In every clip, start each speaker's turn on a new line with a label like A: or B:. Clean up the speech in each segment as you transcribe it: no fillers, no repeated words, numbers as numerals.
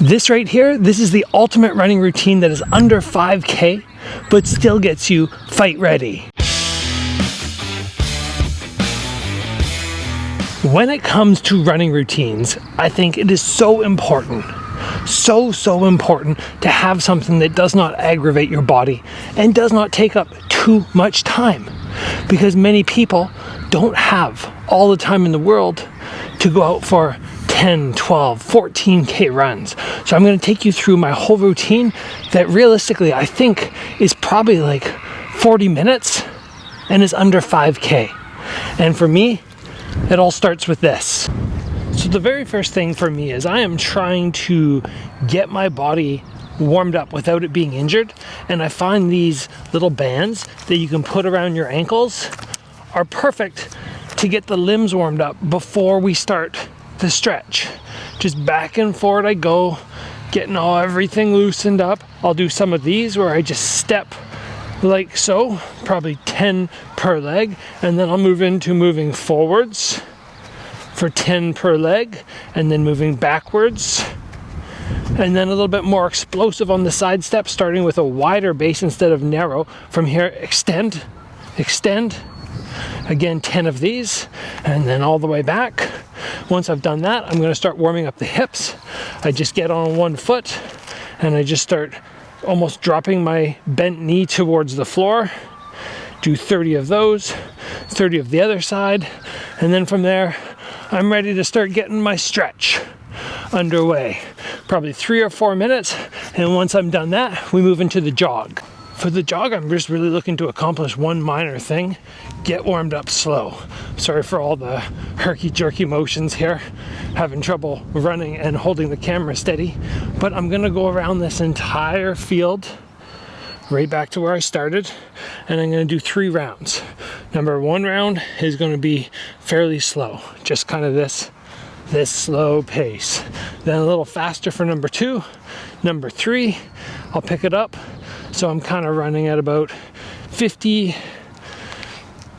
A: This right here, this is the ultimate running routine that is under 5K, but still gets you fight ready. When it comes to running routines, I think it is so important, so important to have something that does not aggravate your body and does not take up too much time, because many people don't have all the time in the world to go out for 10, 12, 14K runs. So I'm going to take you through my whole routine that realistically I think is probably like 40 minutes and is under 5K. And for me, it all starts with this. So the very first thing for me is I am trying to get my body warmed up without it being injured. And I find these little bands that you can put around your ankles are perfect to get the limbs warmed up before we start the stretch. Just back and forward I go, getting everything loosened up. I'll do some of these where I just step like so, probably 10 per leg, and then I'll move into moving forwards for 10 per leg, and then moving backwards, and then a little bit more explosive on the side step, starting with a wider base instead of narrow. From here, extend, again 10 of these, and then all the way back. Once I've done that, I'm going to start warming up the hips. I just get on one foot and I just start almost dropping my bent knee towards the floor. Do 30 of those, 30 of the other side, and then from there I'm ready to start getting my stretch underway. Probably 3 or 4 minutes, and once I'm done that, we move into the jog. For the jog, I'm just really looking to accomplish one minor thing: get warmed up slow. Sorry for all the herky-jerky motions here, having trouble running and holding the camera steady, but I'm gonna go around this entire field, right back to where I started, and I'm gonna do 3 rounds. Number 1 round is gonna be fairly slow, just kind of this slow pace. Then a little faster for number 2. Number 3, I'll pick it up. So I'm kind of running at about 50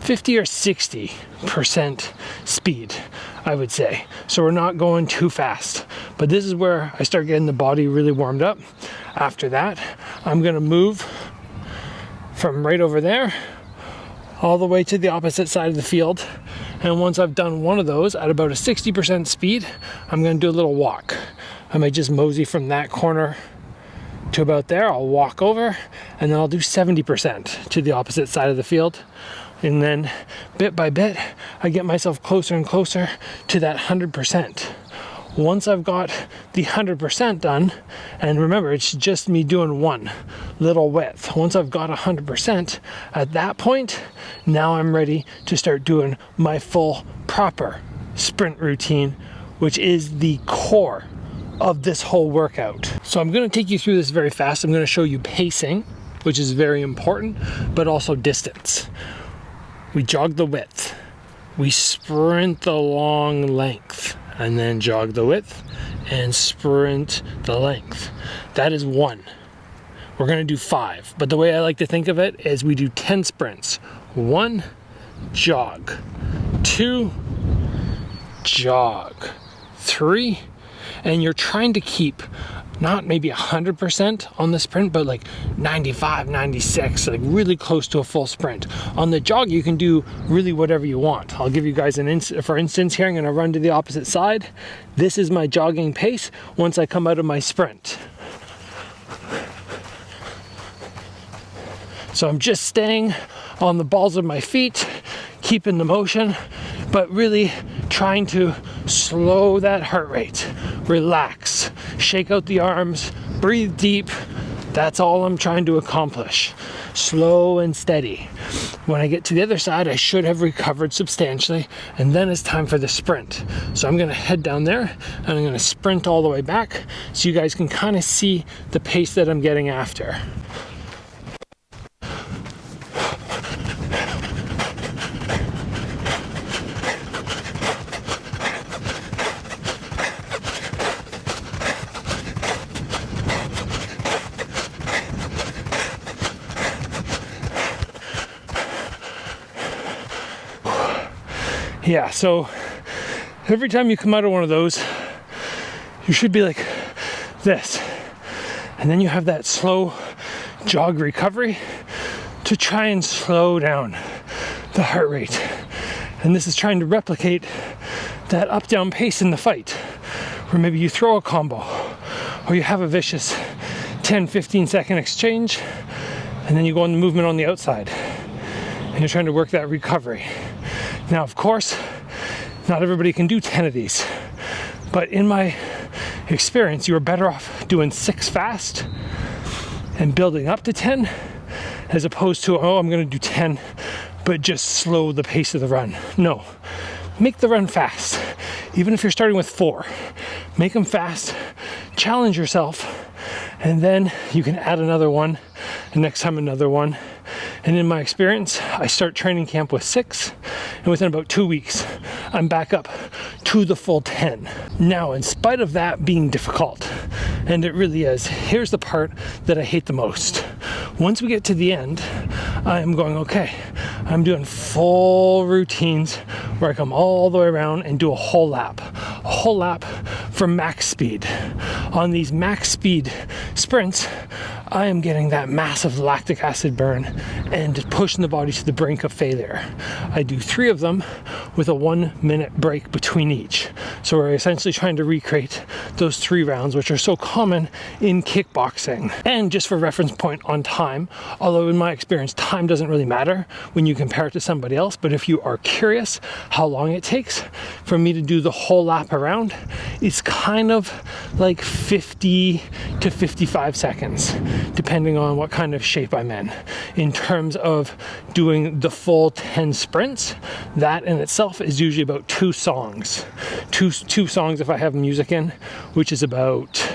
A: or 60% speed, I would say. So we're not going too fast. But this is where I start getting the body really warmed up. After that, I'm going to move from right over there all the way to the opposite side of the field. And once I've done one of those at about a 60% speed, I'm going to do a little walk. I might just mosey from that corner to about there. I'll walk over, and then I'll do 70% to the opposite side of the field. And then bit by bit, I get myself closer and closer to that 100%. Once I've got the 100% done, and remember, it's just me doing one little width. Once I've got 100%, at that point, now I'm ready to start doing my full proper sprint routine, which is the core of this whole workout. So I'm going to take you through this very fast. I'm going to show you pacing, which is very important, but also distance. We jog the width, we sprint the long length, and then jog the width and sprint the length. That is 1. We're going to do 5, but the way I like to think of it is we do 10 sprints. 1, jog. 2, jog. 3, and you're trying to keep not maybe 100% on the sprint, but like 95, 96, like really close to a full sprint. On the jog, you can do really whatever you want. I'll give you guys for instance here, I'm gonna run to the opposite side. This is my jogging pace once I come out of my sprint. So I'm just staying on the balls of my feet, keeping the motion, but really trying to slow that heart rate. Relax, shake out the arms, breathe deep. That's all I'm trying to accomplish. Slow and steady. When I get to the other side, I should have recovered substantially, and then it's time for the sprint. So I'm gonna head down there and I'm gonna sprint all the way back so you guys can kind of see the pace that I'm getting after. Yeah, so every time you come out of one of those, you should be like this. And then you have that slow jog recovery to try and slow down the heart rate. And this is trying to replicate that up-down pace in the fight, where maybe you throw a combo or you have a vicious 10-15 second exchange, and then you go on the movement on the outside and you're trying to work that recovery. Now, of course, not everybody can do 10 of these, but in my experience, you are better off doing 6 fast and building up to 10, as opposed to, oh, I'm going to do 10 but just slow the pace of the run. No, make the run fast. Even if you're starting with 4, make them fast, challenge yourself, and then you can add another one, and next time another one. And in my experience, I start training camp with 6, and within about 2 weeks, I'm back up to the full 10. Now, in spite of that being difficult, and it really is, here's the part that I hate the most. Once we get to the end, I am going, okay, I'm doing full routines where I come all the way around and do a whole lap for max speed. On these max speed sprints, I am getting that massive lactic acid burn and pushing the body to the brink of failure. I do 3 of them with a 1-minute break between each. So we're essentially trying to recreate those 3 rounds, which are so common in kickboxing. And just for reference point on time, although in my experience, time doesn't really matter when you compare it to somebody else, but if you are curious how long it takes for me to do the whole lap around, it's kind of like 50 to 55 seconds, depending on what kind of shape I'm in terms of doing the full 10 sprints. That in itself is usually about 2 songs. Two songs if I have music in, which is about,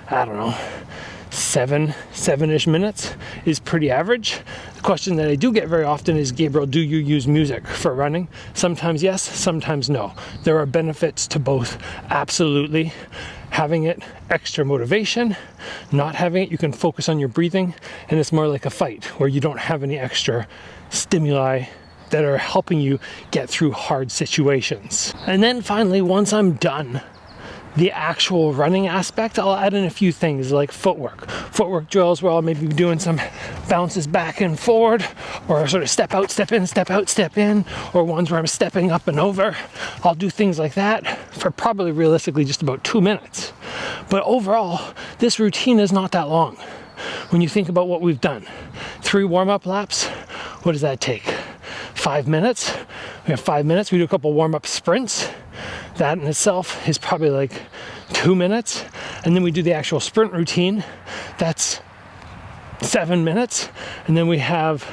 A: I don't know, 7-ish minutes is pretty average. The question that I do get very often is, Gabriel, do you use music for running? Sometimes yes, sometimes no. There are benefits to both, absolutely. Having it, extra motivation. Not having it, you can focus on your breathing, and it's more like a fight where you don't have any extra stimuli that are helping you get through hard situations. And then finally, once I'm done the actual running aspect, I'll add in a few things like footwork drills where I'll maybe be doing some bounces back and forward, or sort of step out, step in, step out, step in, or ones where I'm stepping up and over. I'll do things like that for probably realistically just about 2 minutes. But overall, this routine is not that long. When you think about what we've done, 3 warm-up laps, what does that take? 5 minutes. We have 5 minutes. We do a couple warm-up sprints. That in itself is probably like 2 minutes. And then we do the actual sprint routine. That's 7 minutes. And then we have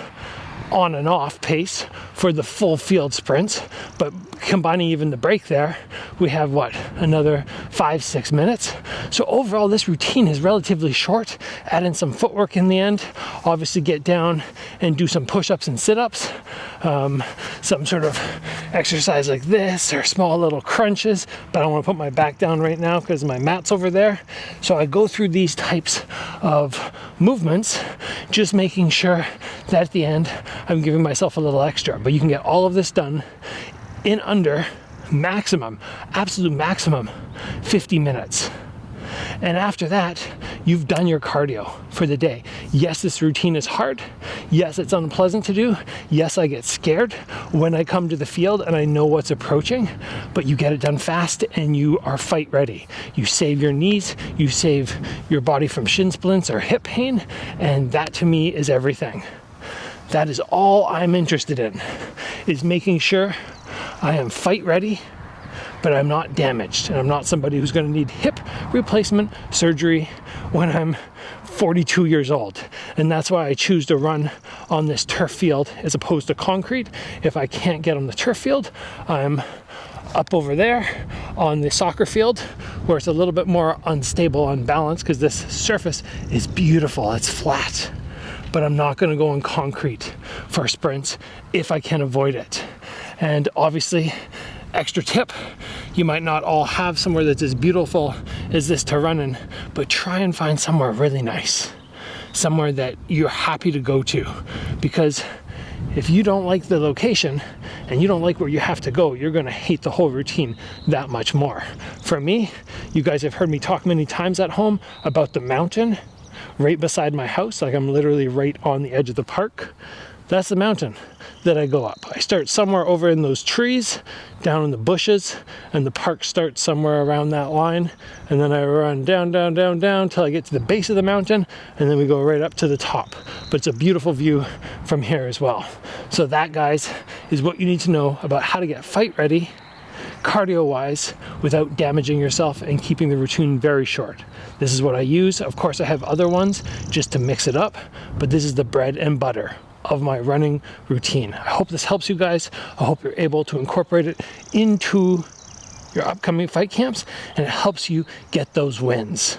A: on and off pace for the full field sprints. But combining even the break there, we have what, another 5-6 minutes. So overall, this routine is relatively short. Add in some footwork in the end. Obviously get down and do some push-ups and sit-ups. Some sort of exercise like this, or small little crunches, but I don't want to put my back down right now because my mat's over there. So I go through these types of movements, just making sure that at the end I'm giving myself a little extra. But you can get all of this done in under maximum, absolute maximum, 50 minutes. And after that, you've done your cardio for the day. Yes, this routine is hard. Yes, it's unpleasant to do. Yes, I get scared when I come to the field and I know what's approaching, but you get it done fast and you are fight ready. You save your knees, you save your body from shin splints or hip pain, and that to me is everything. That is all I'm interested in, is making sure I am fight ready, but I'm not damaged, and I'm not somebody who's going to need hip replacement surgery when I'm 42 years old. And that's why I choose to run on this turf field as opposed to concrete. If I can't get on the turf field, I'm up over there on the soccer field where it's a little bit more unstable, unbalanced, because this surface is beautiful, it's flat. But I'm not going to go on concrete for sprints if I can avoid it. And obviously, extra tip, you might not all have somewhere that's as beautiful as this to run in, but try and find somewhere really nice, somewhere that you're happy to go to, because if you don't like the location and you don't like where you have to go, you're going to hate the whole routine that much more. For me, you guys have heard me talk many times at home about the mountain right beside my house. Like, I'm literally right on the edge of the park. That's the mountain that I go up. I start somewhere over in those trees, down in the bushes, and the park starts somewhere around that line. And then I run down, down, down, down till I get to the base of the mountain, and then we go right up to the top. But it's a beautiful view from here as well. So that, guys, is what you need to know about how to get fight ready, cardio-wise, without damaging yourself and keeping the routine very short. This is what I use. Of course, I have other ones just to mix it up, but this is the bread and butter of my running routine. I hope this helps you guys. I hope you're able to incorporate it into your upcoming fight camps, and it helps you get those wins.